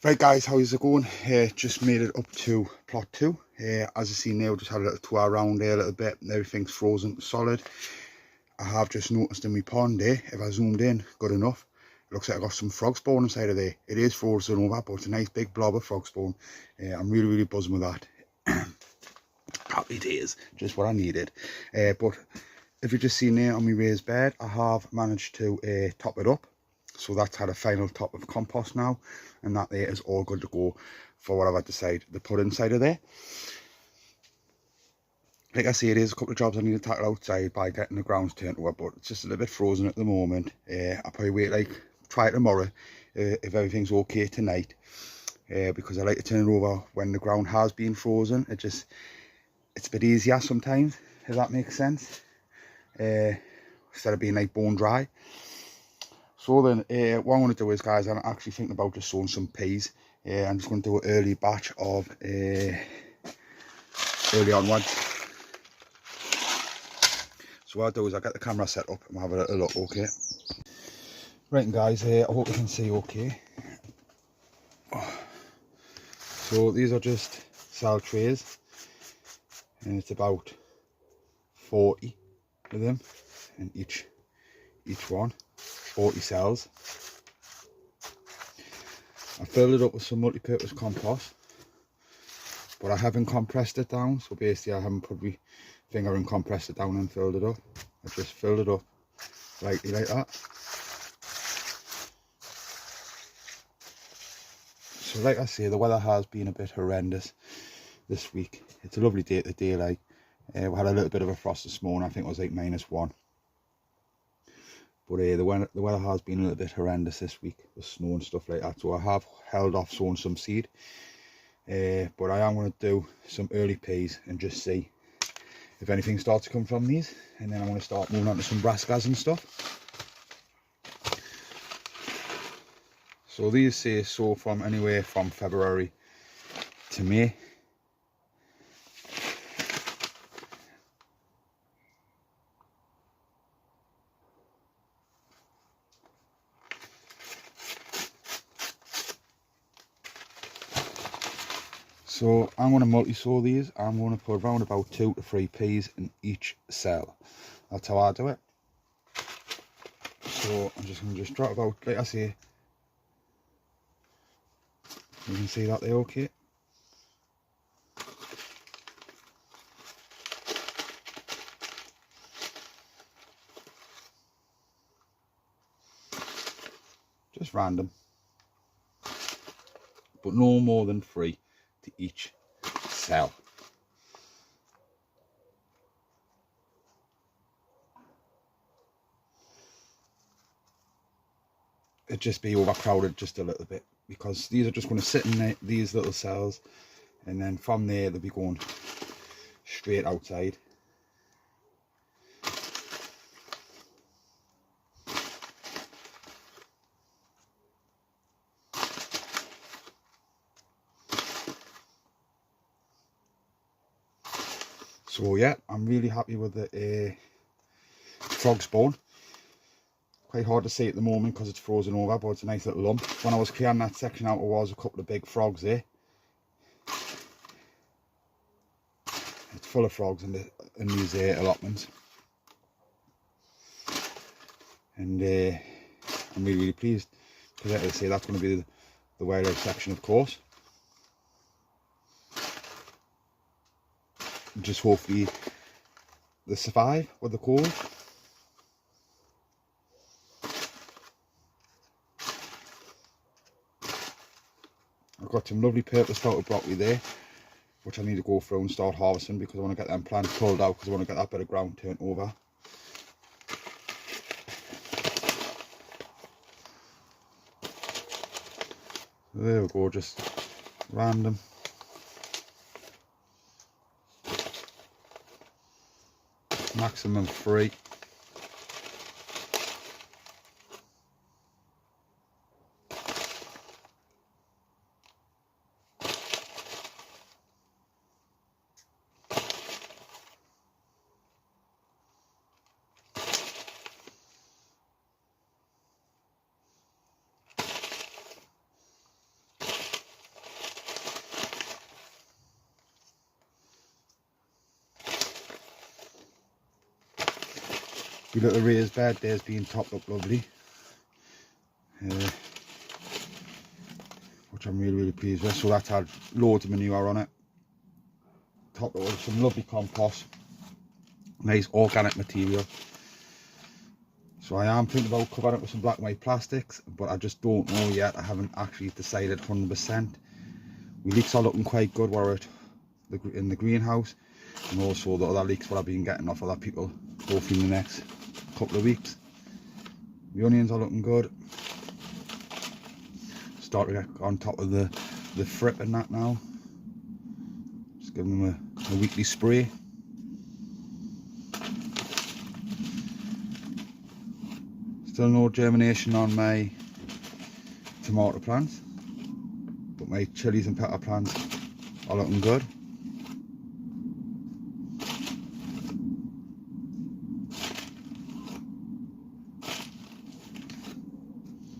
Right guys, how's it going? Just made it up to plot 2. As you see now, just had a little tour around here a little bit and everything's frozen solid. I have just noticed in my pond here, if I zoomed in good enough, it looks like I got some frog spawn inside of there. It is frozen over, but it's a nice big blob of frog spawn. I'm really buzzing with that. Happy days, just what I needed. But if you just seen there on my raised bed, I have managed to top it up. So that's had a final top of compost now, and that there is all good to go for what I've decided to put inside of there. Like I say, it is a couple of jobs I need to tackle outside by getting the grounds turned over, but it's just a little bit frozen at the moment. I'll probably wait, try tomorrow if everything's okay tonight, because I like to turn it over when the ground has been frozen. It's a bit easier sometimes, if that makes sense, instead of being like bone dry. So then what I'm going to do is, guys, I'm actually thinking about just sowing some peas. I'm just going to do an early batch of early onwards. So what I'll do is I'll get the camera set up and have a little look, okay? Right, and guys, I hope you can see okay. So these are just cell trays, and it's about 40 of them, and each one 40 cells. I filled it up with some multi-purpose compost, but I haven't compressed it down, so basically I haven't put my finger and compressed it down and filled it up. I just filled it up lightly like that. So like I say, the weather has been a bit horrendous this week. It's a lovely day today, we had a little bit of a frost this morning. I think it was like -1. But the weather has been a little bit horrendous this week with snow and stuff like that. So I have held off sowing some seed. But I am going to do some early peas and just see if anything starts to come from these. And then I'm going to start moving on to some brassicas and stuff. So these say sow from anywhere from February to May. So I'm going to multi-sow these. I'm going to put around about 2 to 3 peas in each cell. That's how I do it. So I'm just going to drop about, like I say, you can see that there okay. Just random. But no more than 3 to each cell. It'd just be overcrowded just a little bit, because these are just going to sit in these little cells, and then from there they'll be going straight outside. So yeah, I'm really happy with the frog spawn. Quite hard to see at the moment because it's frozen over, but it's a nice little lump. When I was clearing that section out, there was a couple of big frogs there. It's full of frogs in these allotments. And I'm really pleased, because like I say, that's going to be the wildlife section, of course. And just hopefully they survive with the cold. I've got some lovely purple sprouted broccoli there, which I need to go through and start harvesting, because I want to get them plants pulled out, because I want to get that bit of ground turned over. So there we go, just random. Maximum 3. My little raised bed there's been topped up lovely, which I'm really pleased with. So that's had loads of manure on it, topped up with some lovely compost, nice organic material. So I am thinking about covering it with some black and white plastics, but I just don't know yet. I haven't actually decided 100%. My leeks are looking quite good while we're in the greenhouse, and also the other leeks what I've been getting off other people, hopefully in the next couple of weeks. The onions are looking good. Start to get on top of the frip and that now. Just giving them a weekly spray. Still no germination on my tomato plants, but my chilies and pepper plants are looking good.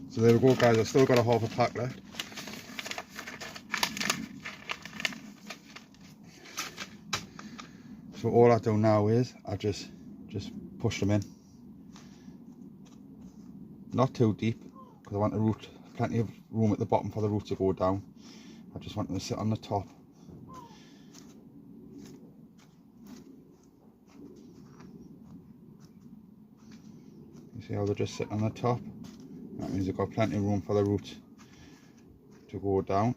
So there we go guys, I've still got a half a pack left. So all I do now is I just push them in. Not too deep, because I want the root, plenty of room at the bottom for the roots to go down. I just want them to sit on the top. You see how they just sit on the top? That means they've got plenty of room for the roots to go down.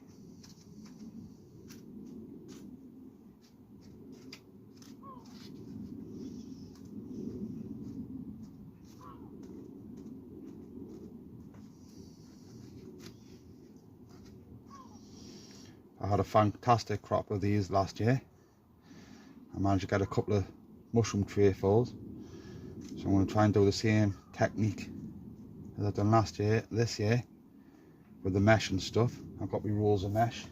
I had a fantastic crop of these last year. I managed to get a couple of mushroom trayfuls, so I'm going to try and do the same technique as I've done last year, this year, with the mesh and stuff. I've got my rolls of mesh.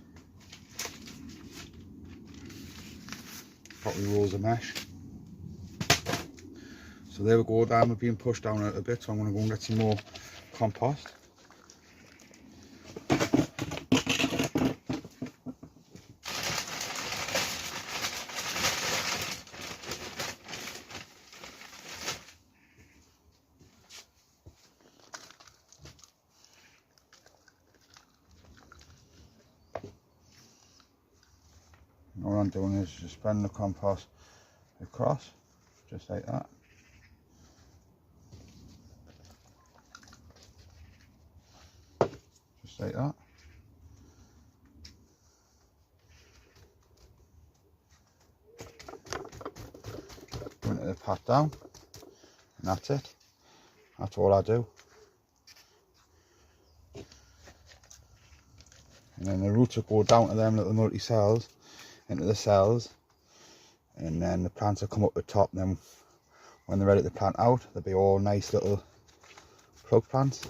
So there we go, down, we're being pushed down a little bit, so I'm going to go and get some more compost. And all I'm doing is just spreading the compost across, just like that. Just like that. Go into the pat down, and that's it. That's all I do. And then the roots will go down to them little multi-cells, into the cells, and then the plants will come up the top, and then when they're ready to plant out, they'll be all nice little plug plants.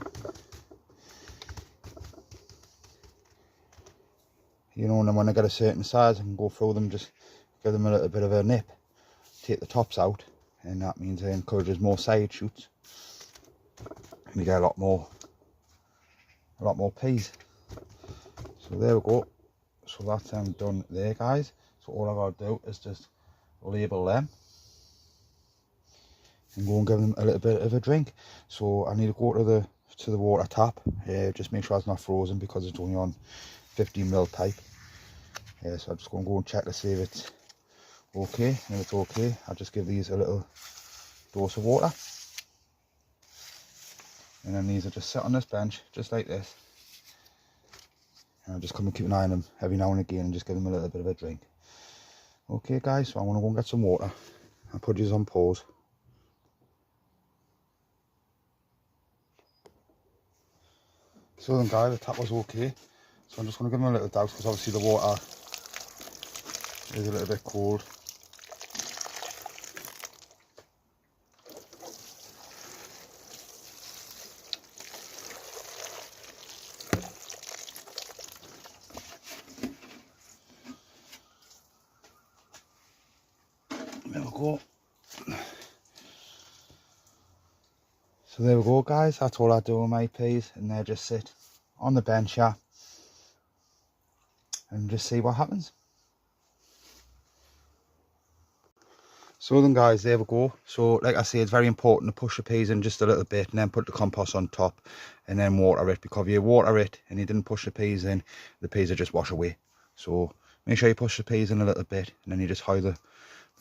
You know, and then when they get a certain size, I can go through them, just give them a little bit of a nip, take the tops out, and that means it encourages more side shoots, and you get a lot more peas. So there we go. So that's done there guys. So all I've got to do is just label them and go and give them a little bit of a drink. So I need to go to the water tap, just make sure it's not frozen because it's only on 15mm pipe. So I'm just going to go and check to see if it's okay, and if it's okay I'll just give these a little dose of water, and then these will just sit on this bench just like this, and I'll just come and keep an eye on them every now and again and just give them a little bit of a drink. Okay guys, so I'm going to go and get some water. I'll put these on pause. So then guys, the tap was okay, so I'm just going to give them a little douse because obviously the water is a little bit cold. There we go. So there we go guys, that's all I do with my peas, and they just sit on the bench here and just see what happens. So then guys, there we go. So like I say, it's very important to push the peas in just a little bit and then put the compost on top and then water it, because if you water it and you didn't push the peas in, the peas will just wash away. So make sure you push the peas in a little bit and then you just hide the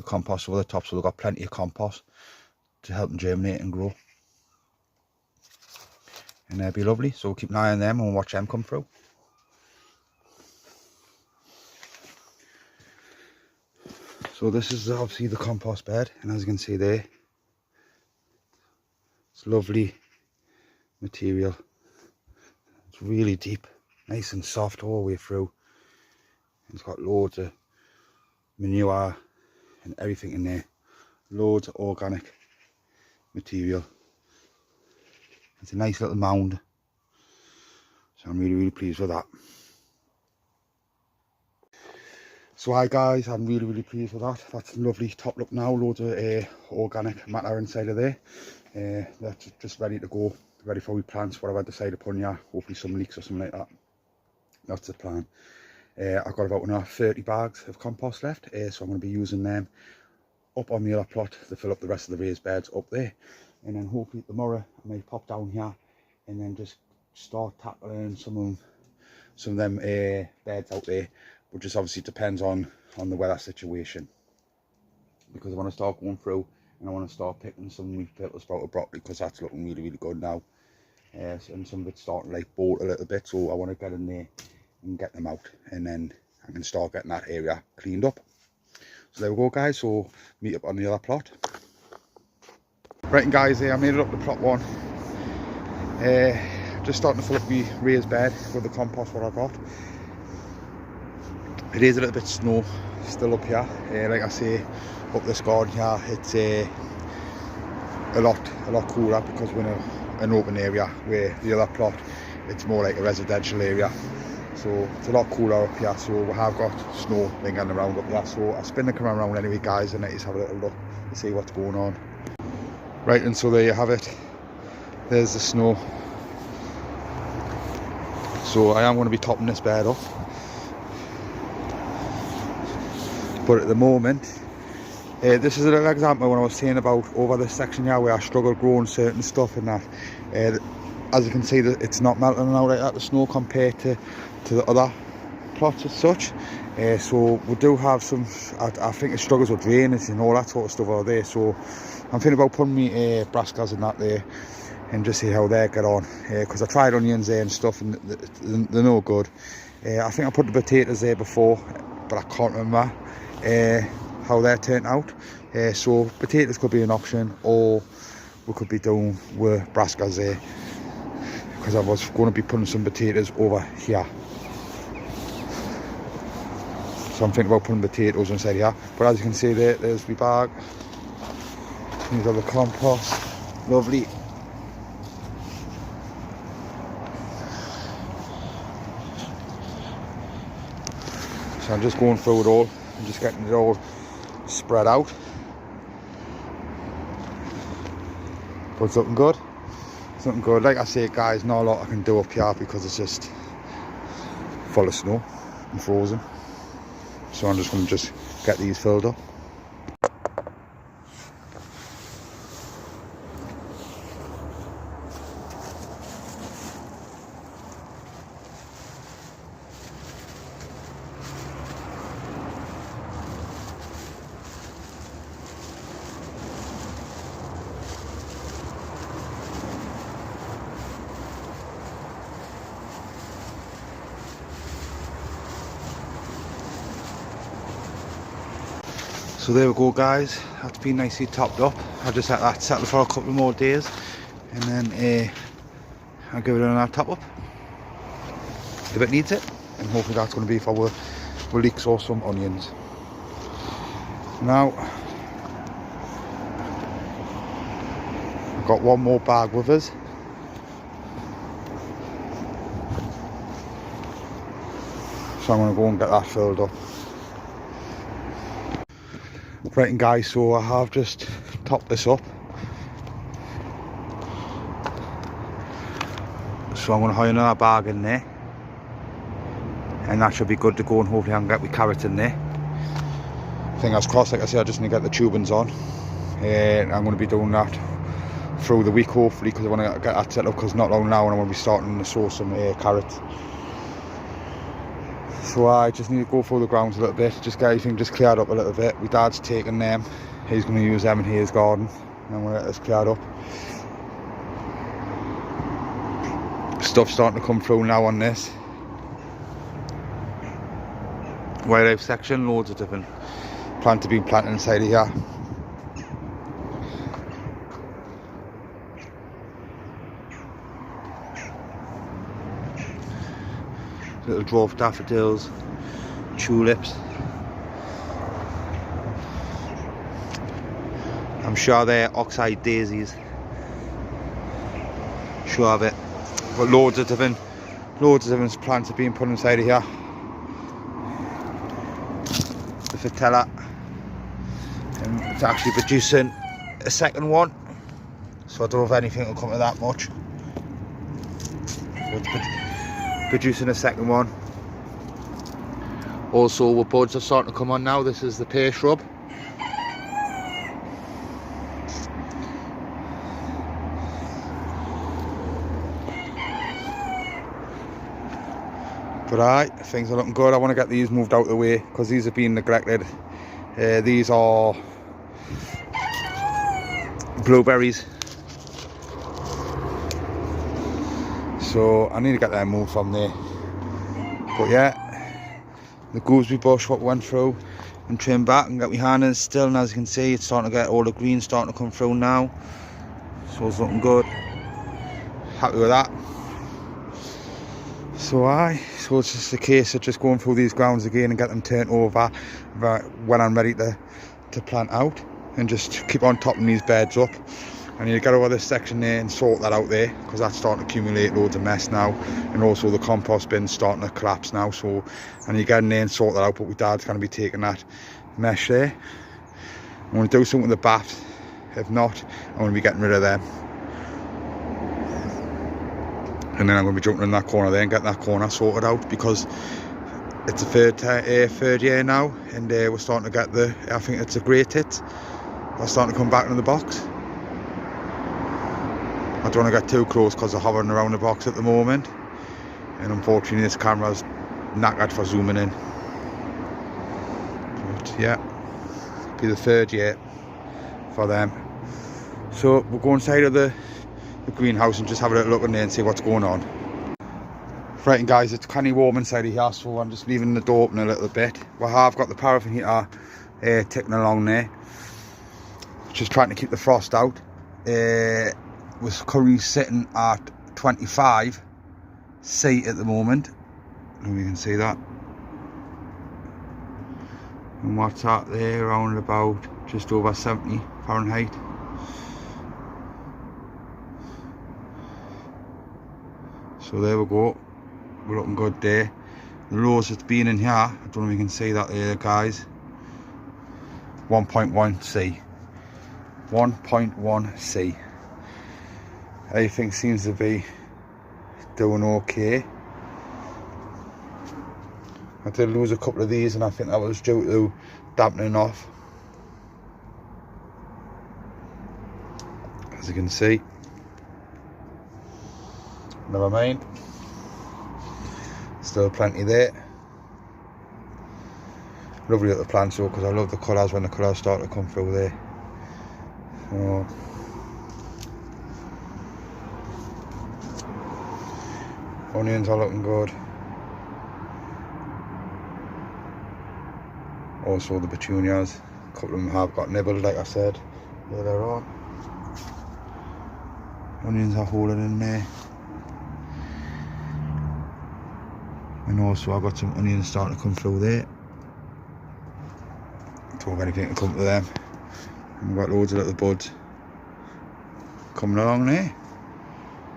compost over the top, so they've got plenty of compost to help them germinate and grow. And they'll be lovely, so keep an eye on them and we'll watch them come through. So this is obviously the compost bed, and as you can see there, it's lovely material. It's really deep, nice and soft all the way through. It's got loads of manure and everything in there, loads of organic material. It's a nice little mound, so I'm really pleased with that. So hi guys, I'm really pleased with that. That's lovely top look now, loads of organic matter inside of there. That's just ready to go, ready for we plants, what I've decided upon, yeah, hopefully some leeks or something like that. That's the plan. I've got about 30 bags of compost left, so I'm going to be using them up on the other plot to fill up the rest of the raised beds up there. And then hopefully tomorrow I may pop down here and then just start tackling some of them beds out there. But just obviously depends on the weather situation, because I want to start going through and I want to start picking some leaf filter sprouted broccoli, because that's looking really good now. And some of it's starting to like bolt a little bit, so I want to get in there and get them out, and then I can start getting that area cleaned up. So there we go guys, so meet up on the other plot. Right, and guys, I made it up to plot 1. Just starting to fill up my raised bed with the compost what I got. It is a little bit snow still up here. Like I say, up this garden here, it's a lot cooler, because we're in an open area, where the other plot it's more like a residential area. So it's a lot cooler up here. So we have got snow lingering around up here. So I'll spin the camera around anyway guys, and let you have a little look to see what's going on. Right, and so there you have it. There's the snow. So I am going to be topping this bed up. But at the moment, this is a little example when I was saying about over this section here where I struggled growing certain stuff and that. As you can see, that it's not melting out like that, the snow, compared to the other plots as such. So we do have some, I think it struggles with drainage and all that sort of stuff over there. So I'm thinking about putting me brassicas in that there and just see how they get on. Because I tried onions there and stuff, and they're no good. I think I put the potatoes there before, but I can't remember how they turned out. So potatoes could be an option, or we could be doing with brassicas there, because I was going to be putting some potatoes over here. So I'm thinking about putting potatoes inside here. But as you can see there's my bag. These are the compost, lovely. So I'm just going through it all, and just getting it all spread out. But it's looking good. It's looking good. Like I say guys, not a lot I can do up here because it's just full of snow and frozen. So I'm just going to get these filled up. So there we go guys, that's been nicely topped up. I'll just let that settle for a couple more days, and then I'll give it another top up if it needs it, and hopefully that's going to be for with leeks or some onions. Now I've got one more bag with us. So I'm going to go and get that filled up. Right, and guys, so I have just topped this up. So I'm going to hire another bag in there, and that should be good to go, and hopefully I can get my carrots in there. fingers crossed, like I say, I just need to get the tubings on. I'm going to be doing that through the week hopefully, because I want to get that set up, because not long now and I'm going to be starting to sow some carrots. So I just need to go through the grounds a little bit, just get everything just cleared up a little bit. My dad's taking them, he's going to use them in his garden, and I'm going to get this cleared up. Stuff starting to come through now on this wildlife section, loads of different plants have been planted inside of here. Little dwarf daffodils, tulips. I'm sure they're oxeye daisies. Sure of it. But loads of different plants have been put inside of here. The Fatella, and it's actually producing a second one, so I don't know if anything will come to that much. But it's producing a second one. Also, the buds are starting to come on now. This is the pear shrub. But things are looking good. I want to get these moved out of the way because these have been neglected. These are blueberries, so I need to get them moved from there. But yeah, the gooseberry bush what went through and trimmed back and got my hand in still, and as you can see it's starting to get all the green starting to come through now, so it's looking good. Happy with that. So it's just a case of just going through these grounds again and get them turned over when I'm ready to plant out, and just keep on topping these beds up. I need to get over this section there and sort that out there, because that's starting to accumulate loads of mess now, and also the compost bin's starting to collapse now, so I need to get in there and sort that out. But my dad's going to be taking that mesh there. I'm going to do something with the baths. If not, I'm going to be getting rid of them. And then I'm going to be jumping in that corner there and getting that corner sorted out, because it's the third year now, and we're starting to get I think it's a great hit. They're starting to come back into the box. I don't want to get too close because they're hovering around the box at the moment, and unfortunately this camera's knackered for zooming in. But yeah, it'll be the third year for them. So we'll go inside of the greenhouse and just have a little look in there and see what's going on. Right, and guys, it's kind of warm inside of here, so I'm just leaving the door open a little bit. Well, I've got the paraffin heater ticking along there, just trying to keep the frost out. We're currently sitting at 25 C at the moment, and you can see that. And what's that there, around about just over 70 Fahrenheit. So there we go, we're looking good there. The lows that's been in here, I don't know if you can see that there, guys. 1.1 C. 1.1 C. Everything seems to be doing okay. I did lose a couple of these, and I think that was due to dampening off, as you can see. Never mind, still plenty there. Lovely little plants though, because I love the colours when the colours start to come through there. So onions are looking good. Also the petunias, a couple of them have got nibbled, like I said earlier on. Onions are holding in there. And also I've got some onions starting to come through there. Don't have anything to come to them. And we've got loads of little buds coming along there.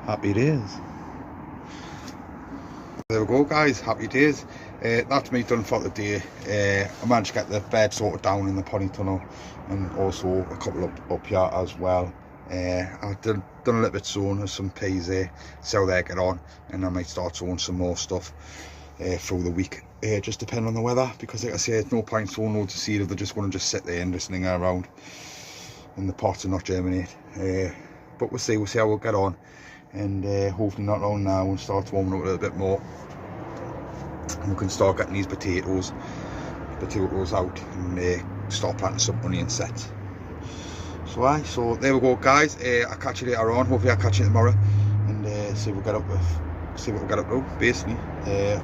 Happy days. There we go, guys, happy days. That's me done for the day. I managed to get the bed sorted down in the polytunnel, and also a couple up here as well. I've done a little bit sowing of some peas there, see how they get on, and I might start sowing some more stuff. through the week, just depending on the weather, because like I say, it's no point sowing loads of seed if they just want to just sit there and just linger around in the pots and not germinate. But we'll see how we'll get on, and hopefully not long now we'll start warming up a little bit more, and we can start getting these potatoes out and start planting some onion sets. So there we go, guys. I'll catch you later on. Hopefully I'll catch you tomorrow, and see what we'll get up to. Basically,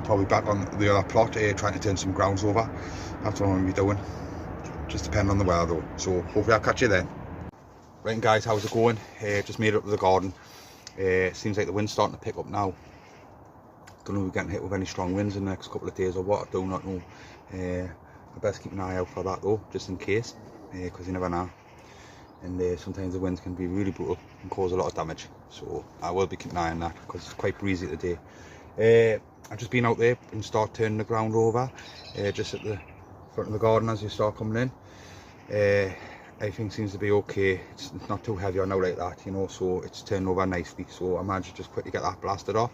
probably back on the other plot, trying to turn some grounds over. That's what I'm going to be doing, just depending on the weather though. So hopefully I'll catch you then. Right guys, how's it going? Just made it up to the garden. Seems like the wind's starting to pick up now. Don't know if we're getting hit with any strong winds in the next couple of days or what, I do not know. I best keep an eye out for that though, just in case, because you never know. And sometimes the winds can be really brutal and cause a lot of damage, so I will be keeping an eye on that, because it's quite breezy today. I've just been out there and start turning the ground over, just at the front of the garden as you start coming in. Everything seems to be okay. It's not too heavy or no like that, you know, so it's turning over nicely, so I managed to just quickly get that blasted off.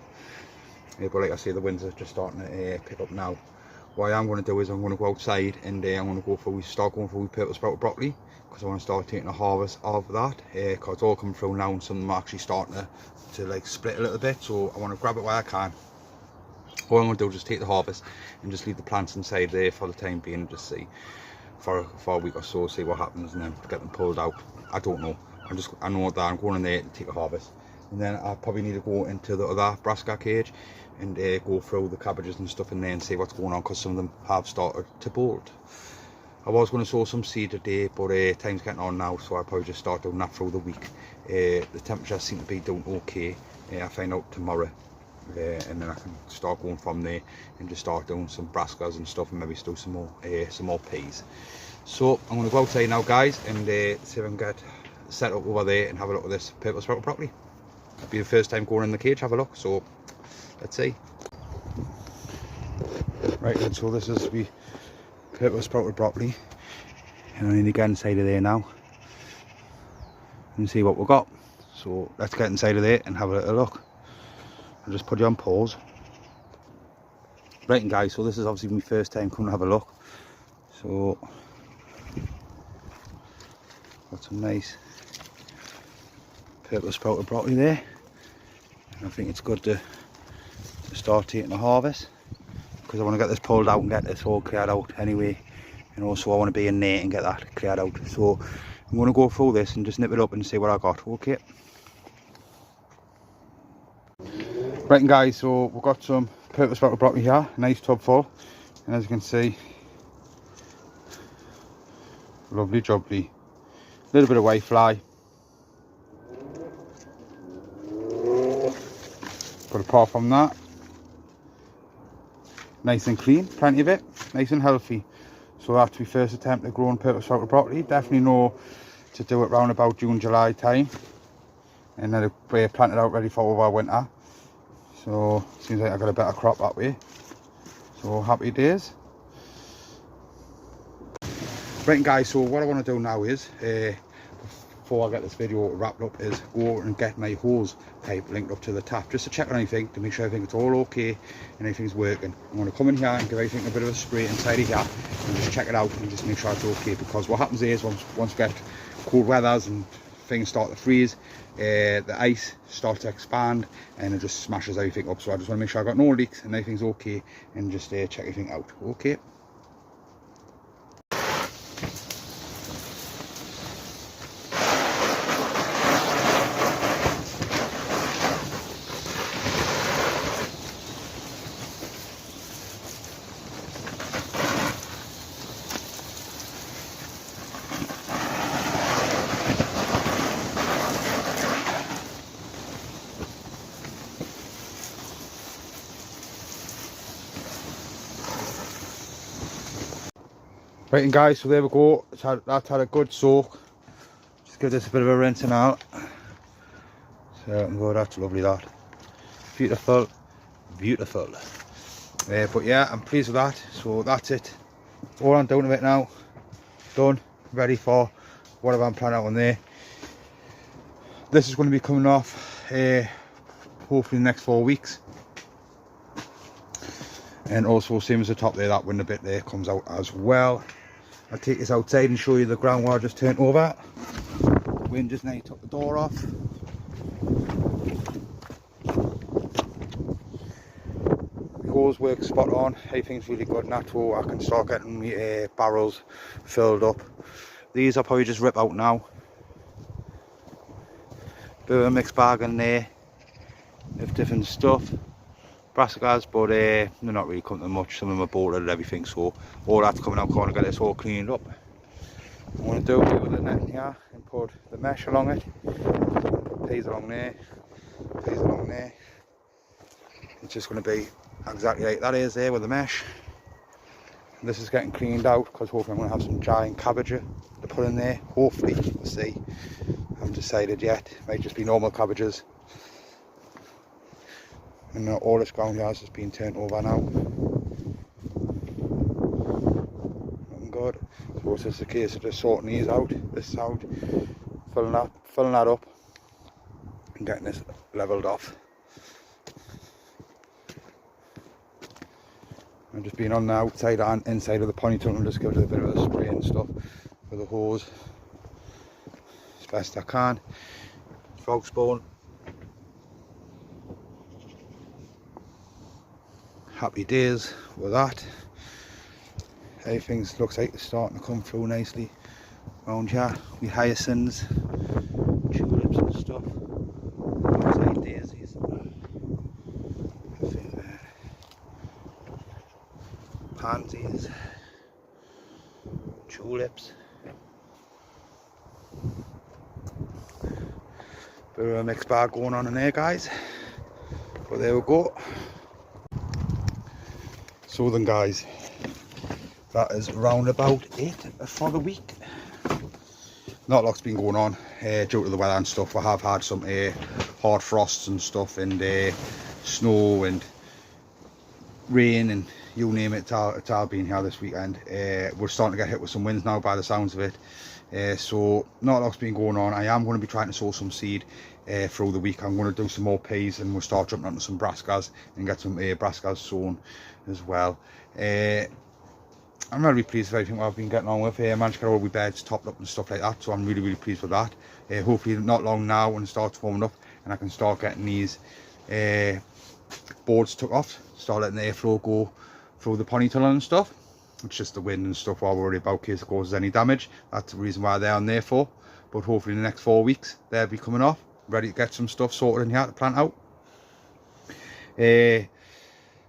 But like I say, the winds are just starting to pick up now. What I'm going to do is I'm going to go outside, and I'm going to start going for purple sprouted broccoli, because I want to start taking a harvest of that, because it's all coming through now and some of them are actually starting to like split a little bit, so I want to grab it where I can. All I'm going to do is just take the harvest and just leave the plants inside there for the time being, and just see for a week or so, see what happens, and then get them pulled out. I don't know, I know that I'm going in there to take a harvest, and then I probably need to go into the other brassica cage and go through the cabbages and stuff in there and see what's going on, because some of them have started to bolt. I was going to sow some seed today, but time's getting on now, so I'll probably just start doing that through the week. The temperatures seem to be doing okay. I'll find out tomorrow, and then I can start going from there and just start doing some brassicas and stuff, and maybe still some more peas. So I'm going to go outside now, guys, and see if I can get set up over there and have a look at this purple sprouted broccoli. It'll be the first time going in the cage, have a look, so let's see. Right then, so this is the purple sprouted broccoli, and I need to get inside of there now and see what we've got. So let's get inside of there and have a little look. I'll just put you on pause. Right, and guys, so this is obviously my first time coming to have a look. So got some nice purple sprouted broccoli there, and I think it's good to start taking a harvest, because I want to get this pulled out and get this all cleared out anyway, and also I want to be in there and get that cleared out. So I'm going to go through this and just nip it up and see what I got. Okay. Right, and guys, so we've got some purple sprouted broccoli here, a nice tub full, and as you can see, lovely jubbly, a little bit of white fly, but apart from that, nice and clean, plenty of it, nice and healthy. So that's my first attempt at growing purple sprouted broccoli. Definitely know to do it round about June, July time, and then we're planted out ready for over winter. So seems like I got a better crop that way. So happy days. Right, guys, so what I want to do now is, before I get this video wrapped up, is go and get my hose pipe linked up to the tap, just to check on anything, to make sure everything's all okay and everything's working. I'm going to come in here and give everything a bit of a spray inside of here and just check it out and just make sure it's okay, because what happens is once we get cold weathers and things start to freeze, the ice starts to expand and it just smashes everything up. So I just want to make sure I've got no leaks and everything's okay, and just check everything out. Okay. Right, and guys, so there we go. That's had a good soak. Just give this a bit of a rinse and out. So oh, that's lovely, that. Beautiful, beautiful. But yeah, I'm pleased with that. So that's it. All I'm doing with it now. Done. Ready for whatever I'm planning out on there. This is going to be coming off hopefully in the next 4 weeks. And also same as the top there, that window bit there comes out as well. I'll take this outside and show you the ground where I just turned over. Wind just now took the door off. The hose works spot on, everything's really good natural. I can start getting my barrels filled up. These I'll probably just rip out now. Bit of a mixed bag in there of different stuff. Brassicas, but they're not really coming to much. Some of them are bolted and everything, so all that's coming out. Going to get this all cleaned up. I'm going to do it with the net here and put the mesh along it. Put peas along there, peas along there. It's just going to be exactly like that is there with the mesh. And this is getting cleaned out because hopefully I'm going to have some giant cabbage to put in there. Hopefully, we'll see. I haven't decided yet. It might just be normal cabbages. And all this ground here has just been turned over now. Looking good. So it's just a case of just sorting these out, this out, filling that up and getting this levelled off. I've just been on the outside and inside of the pony tunnel and just give it a bit of a spray and stuff with the hose as best I can. Frog spawn. Happy days with that. Everything looks like it's starting to come through nicely around here. We hyacinths, tulips and stuff. Looks like daisies. Pansies, tulips. Bit of a mixed bag going on in there, guys. But there we go. So then, guys, that is round about it for the week. Not a lot's been going on due to the weather and stuff. We have had some hard frosts and stuff, and snow and rain and you name it. It's all been here this weekend. We're starting to get hit with some winds now by the sounds of it. So not a lot's been going on. I am going to be trying to sow some seed through the week. I'm going to do some more peas and we'll start jumping onto some brassicas and get some brassicas sown as well. I'm really pleased with everything I've been getting on with. I managed to get all my beds topped up and stuff like that, so I'm really pleased with that. Hopefully not long now when it starts warming up and I can start getting these boards took off, start letting the airflow go through the pony tunnel and stuff. It's just the wind and stuff while we're worried about in case it causes any damage. That's the reason why they're on there for. But hopefully in the next 4 weeks they'll be coming off, ready to get some stuff sorted in here to plant out.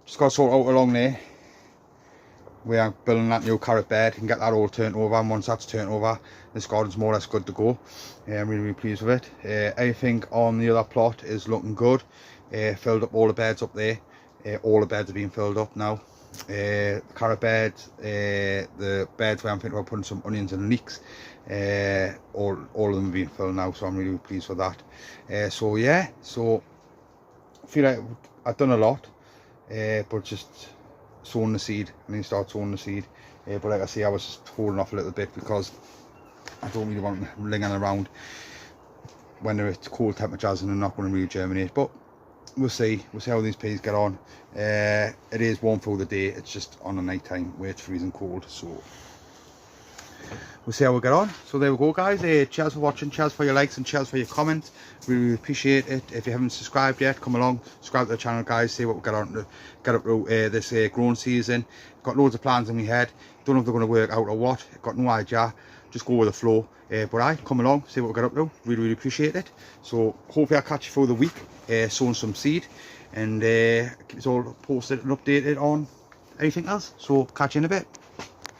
Just got to sort out along there. We are building that new carrot bed and get that all turned over, and once that's turned over this garden's more or less good to go. I'm really pleased with it. Everything on the other plot is looking good. Filled up all the beds up there. All the beds are being filled up now. The carrot beds, the beds where I'm thinking about putting some onions and leeks, all of them are being filled now, so I'm really pleased with that. So yeah, so I feel like I've done a lot, but just sowing the seed. I need to start sowing the seed. But like I say, I was just holding off a little bit because I don't really want them lingering around when it's cold temperatures and they're not going to really germinate. But we'll see how these peas get on. It is warm through the day, it's just on the night time where it's freezing cold, so we'll see how we get on. So there we go, guys. Cheers for watching, cheers for your likes and cheers for your comments. Really appreciate it. If you haven't subscribed yet, come along, subscribe to the channel, guys. See what we get on to get up to this growing season. Got loads of plans in my head, don't know if they're going to work out or what, got no idea, just go with the flow. But I come along, see what we get up to. Really appreciate it. So hopefully I'll catch you for the week sowing some seed, and keep it all posted and updated on anything else. So catch you in a bit.